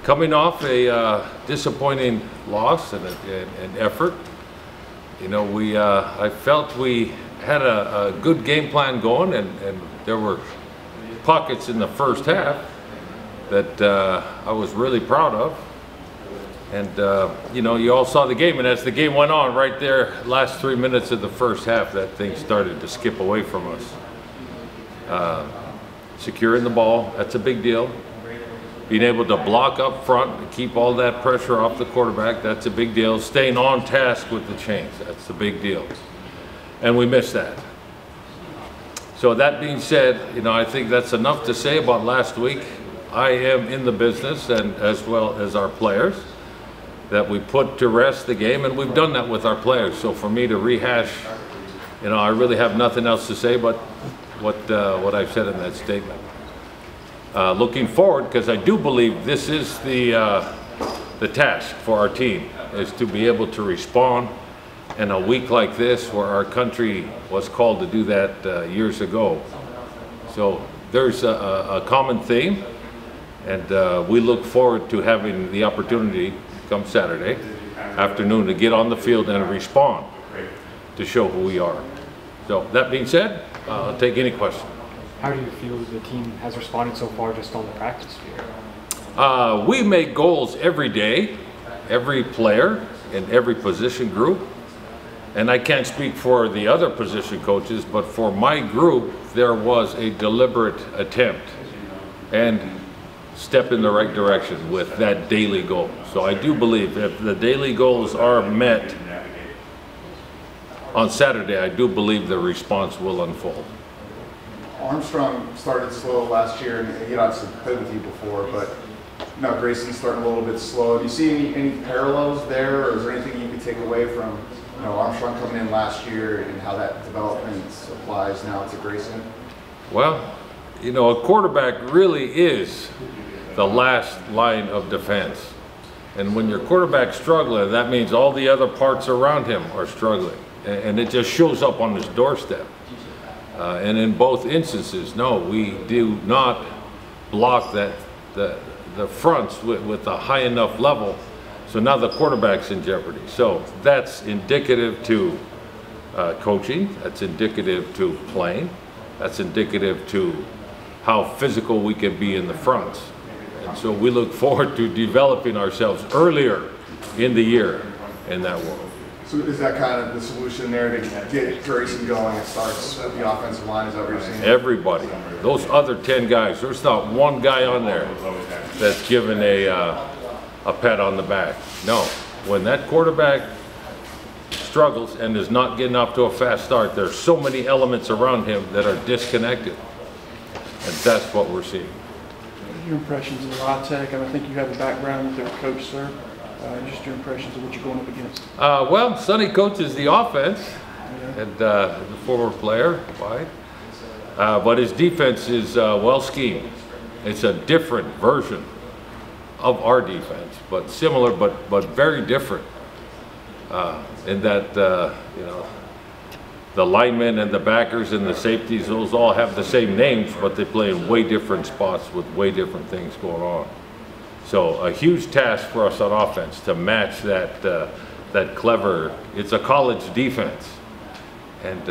Coming off a disappointing loss and an effort, you know, I felt we had a good game plan going, and there were pockets in the first half that I was really proud of. And you know, you all saw the game, and as the game went on, right there, last 3 minutes of the first half, that thing started to skip away from us. Securing the ball, that's a big deal. Being able to block up front and keep all that pressure off the quarterback, that's a big deal. Staying on task with the chains, that's the big deal. And we missed that. So that being said, you know, I think that's enough to say about last week. I am in the business, and as well as our players, that we put to rest the game, and we've done that with our players. So for me to rehash, you know, I really have nothing else to say but what I've said in that statement. Looking forward, because I do believe this is the task for our team, is to be able to respond in a week like this, where our country was called to do that years ago. So there's a common theme, and we look forward to having the opportunity come Saturday afternoon to get on the field and respond to show who we are. So that being said, I'll take any question. How do you feel the team has responded so far just on the practice field? We make goals every day, every player in every position group. And I can't speak for the other position coaches, but for my group, there was a deliberate attempt and step in the right direction with that daily goal. So I do believe if the daily goals are met on Saturday, I do believe the response will unfold. Armstrong started slow last year, and he obviously played with you before, but now Grayson's starting a little bit slow. Do you see any parallels there, or is there anything you could take away from, you know, Armstrong coming in last year and how that development applies now to Grayson? Well, you know, a quarterback really is the last line of defense. And when your quarterback's struggling, that means all the other parts around him are struggling. And it just shows up on his doorstep. And in both instances, no, we do not block the fronts with a high enough level. So now the quarterback's in jeopardy. So that's indicative to coaching. That's indicative to playing. That's indicative to how physical we can be in the fronts. And so we look forward to developing ourselves earlier in the year in that world. So is that kind of the solution there to get Grayson going? It starts with the offensive line, is that what you're saying? Everybody. Those other 10 guys, there's not one guy on there that's given a pat on the back. No. When that quarterback struggles and is not getting off to a fast start, there's so many elements around him that are disconnected. And that's what we're seeing. Your impressions of La Tech, I think you have a background with their coach, sir. Just your impressions of what you're going up against. Well, Sonny coaches the offense, and the former player, White. But his defense is well schemed. It's a different version of our defense, but similar, but very different. In that, you know, the linemen and the backers and the safeties, those all have the same names, but they play in way different spots with way different things going on. So a huge task for us on offense to match that clever, it's a college defense, and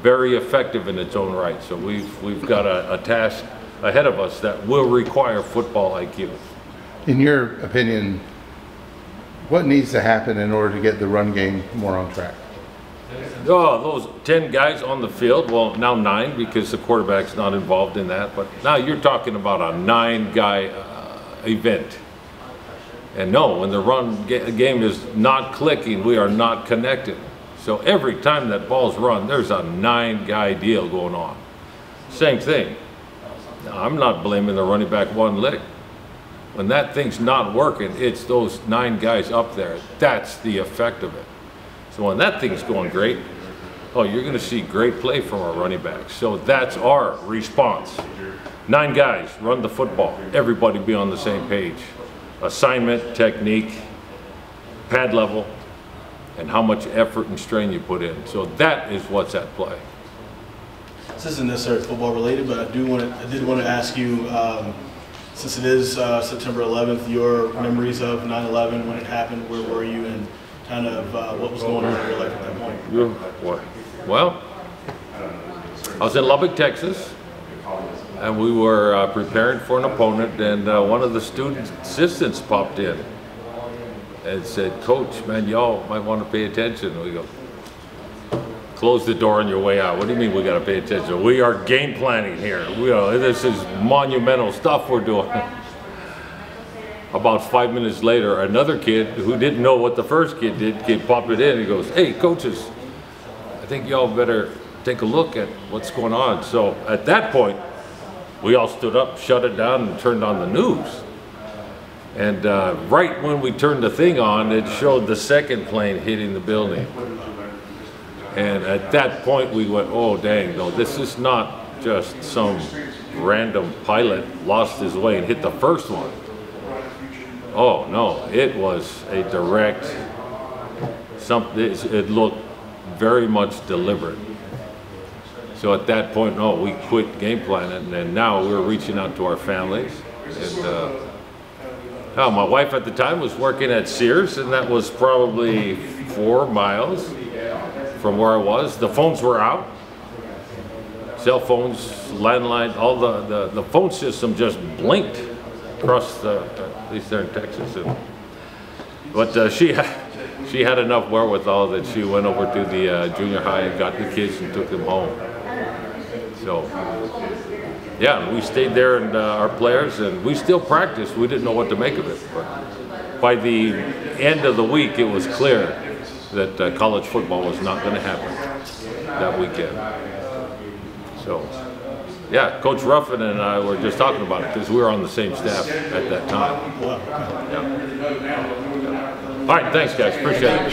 very effective in its own right. So we've got a task ahead of us that will require football IQ. In your opinion, what needs to happen in order to get the run game more on track? Oh, those 10 guys on the field, well, now 9 because the quarterback's not involved in that, but now you're talking about a 9-guy event. And no, when the run game is not clicking, we are not connected. So every time that ball's run, there's a 9-guy deal going on. Same thing. Now, I'm not blaming the running back one lick. When that thing's not working, it's those 9 guys up there. That's the effect of it. So when that thing's going great, oh, you're going to see great play from our running backs. So that's our response. 9 guys, run the football. Everybody be on the same page. Assignment, technique, pad level, and how much effort and strain you put in. So that is what's at play. This isn't necessarily football related, but I did want to ask you, since it is September 11th, your memories of 9/11 when it happened, where were you, and kind of what was going on in your life at that point? Well, I was in Lubbock, Texas, and we were preparing for an opponent, and one of the student assistants popped in and said, "Coach, man, y'all might want to pay attention." We go, "Close the door on your way out." "What do you mean we got to pay attention? We are game planning here. This is monumental stuff we're doing." About 5 minutes later, another kid who didn't know what the first kid did came popping in. He goes, "Hey, coaches, I think y'all better take a look at what's going on." So at that point, we all stood up, shut it down, and turned on the news. And right when we turned the thing on, it showed the second plane hitting the building. And at that point, we went, "Oh, dang, no, this is not just some random pilot lost his way and hit the first one. Oh, no, it was a direct, it looked very much deliberate." So at that point, no, we quit game planning, and now we're reaching out to our families. And my wife at the time was working at Sears, and that was probably 4 miles from where I was. The phones were out. Cell phones, landline, all the phone system just blinked across at least there in Texas. But she had enough wherewithal that she went over to the junior high and got the kids and took them home. So yeah, we stayed there, and our players, and we still practiced. We didn't know what to make of it. But by the end of the week, it was clear that college football was not going to happen that weekend. So yeah, Coach Ruffin and I were just talking about it because we were on the same staff at that time. Yeah. All right, thanks guys, appreciate it.